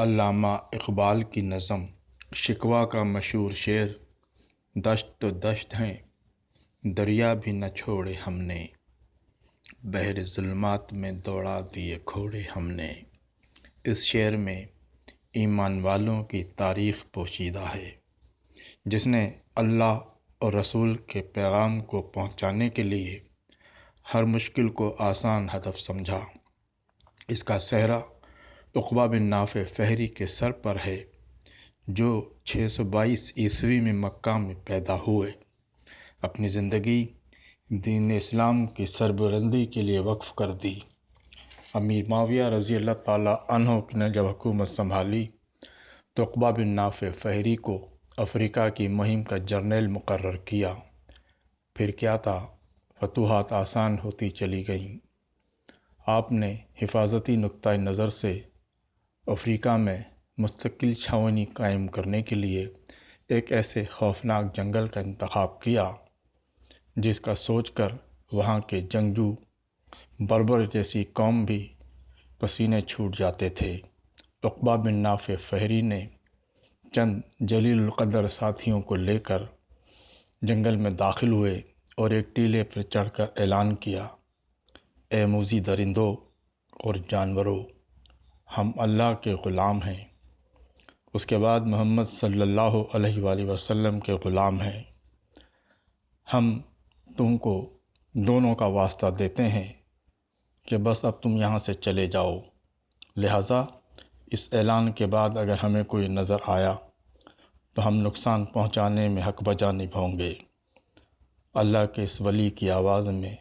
علامہ اقبال کی نظم شکوہ کا مشہور شعر، دشت تو دشت ہیں دریا بھی نہ چھوڑے ہم نے، بحر ظلمات میں دوڑا دیے گھوڑے ہم نے۔ اس شعر میں ایمان والوں کی تاریخ پوشیدہ ہے، جس نے اللہ اور رسول کے پیغام کو پہنچانے کے لیے ہر مشکل کو آسان ہدف سمجھا۔ اس کا صحرا عقبہ بن نافع فہری کے سر پر ہے، جو 622 عیسوی میں مکہ میں پیدا ہوئے۔ اپنی زندگی دین اسلام کی سربلندی کے لیے وقف کر دی۔ امیر معاویہ رضی اللہ تعالیٰ عنہ نے جب حکومت سنبھالی تو عقبہ بن نافع فہری کو افریقہ کی مہم کا جرنیل مقرر کیا۔ پھر کیا تھا، فتوحات آسان ہوتی چلی گئیں۔ آپ نے حفاظتی نقطۂ نظر سے افریقہ میں مستقل چھاؤنی قائم کرنے کے لیے ایک ایسے خوفناک جنگل کا انتخاب کیا جس کا سوچ کر وہاں کے جنگجو بربر جیسی قوم بھی پسینے چھوٹ جاتے تھے۔ عقبہ بن نافع فہری نے چند جلیل القدر ساتھیوں کو لے کر جنگل میں داخل ہوئے اور ایک ٹیلے پر چڑھ کر اعلان کیا، اے موذی درندوں اور جانوروں، ہم اللہ کے غلام ہیں۔ اس کے بعد محمد صلی اللہ علیہ وآلہ وسلم کے غلام ہیں۔ ہم تم کو دونوں کا واسطہ دیتے ہیں کہ بس اب تم یہاں سے چلے جاؤ۔ لہٰذا اس اعلان کے بعد اگر ہمیں کوئی نظر آیا تو ہم نقصان پہنچانے میں حق بجا نبھائیں گے۔ اللہ کے اس ولی کی آواز میں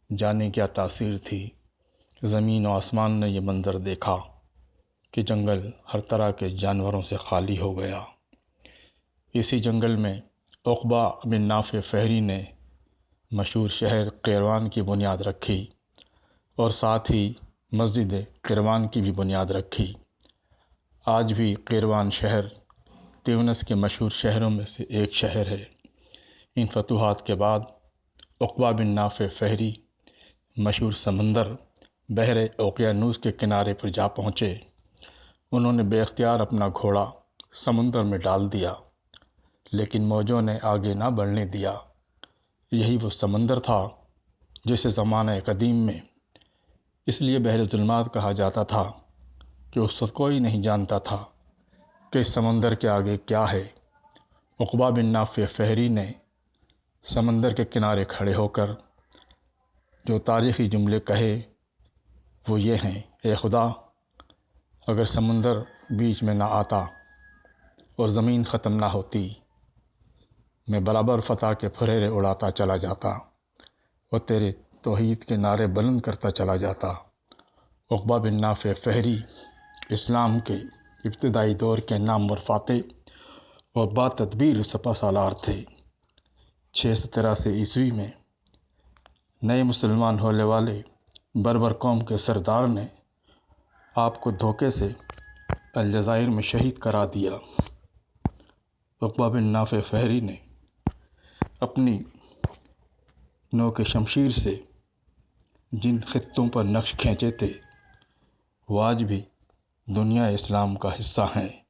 جانے کیا تاثیر تھی۔ زمین و آسمان نے یہ منظر دیکھا کہ جنگل ہر طرح کے جانوروں سے خالی ہو گیا۔ اسی جنگل میں عقبہ بن نافع فہری نے مشہور شہر قیروان کی بنیاد رکھی اور ساتھ ہی مسجد قیروان کی بھی بنیاد رکھی۔ آج بھی قیروان شہر تیونس کے مشہور شہروں میں سے ایک شہر ہے۔ ان فتوحات کے بعد عقبہ بن نافع فہری مشہور سمندر بحر اوقیانوس کے کنارے پر جا پہنچے۔ انہوں نے بے اختیار اپنا گھوڑا سمندر میں ڈال دیا، لیکن موجوں نے آگے نہ بڑھنے دیا۔ یہی وہ سمندر تھا جسے زمانہ قدیم میں اس لیے بحر ظلمات کہا جاتا تھا کہ اس وقت کوئی نہیں جانتا تھا کہ اس سمندر کے آگے کیا ہے۔ عقبہ بن نافع فہری نے سمندر کے کنارے کھڑے ہو کر جو تاریخی جملے کہے وہ یہ ہیں، اے خدا، اگر سمندر بیچ میں نہ آتا اور زمین ختم نہ ہوتی، میں برابر فتح کے پھریرے اڑاتا چلا جاتا اور تیرے توحید کے نعرے بلند کرتا چلا جاتا۔ عقبہ بن نافع فہری اسلام کے ابتدائی دور کے نامور فاتح اور با تدبیر سپہ سالار تھے۔ 683 عیسوی میں نئے مسلمان ہونے والے بربر قوم کے سردار نے آپ کو دھوکے سے الجزائر میں شہید کرا دیا۔ عقبہ بن نافع فہری نے اپنی نوک شمشیر سے جن خطوں پر نقش کھینچے تھے وہ آج بھی دنیا اسلام کا حصہ ہیں۔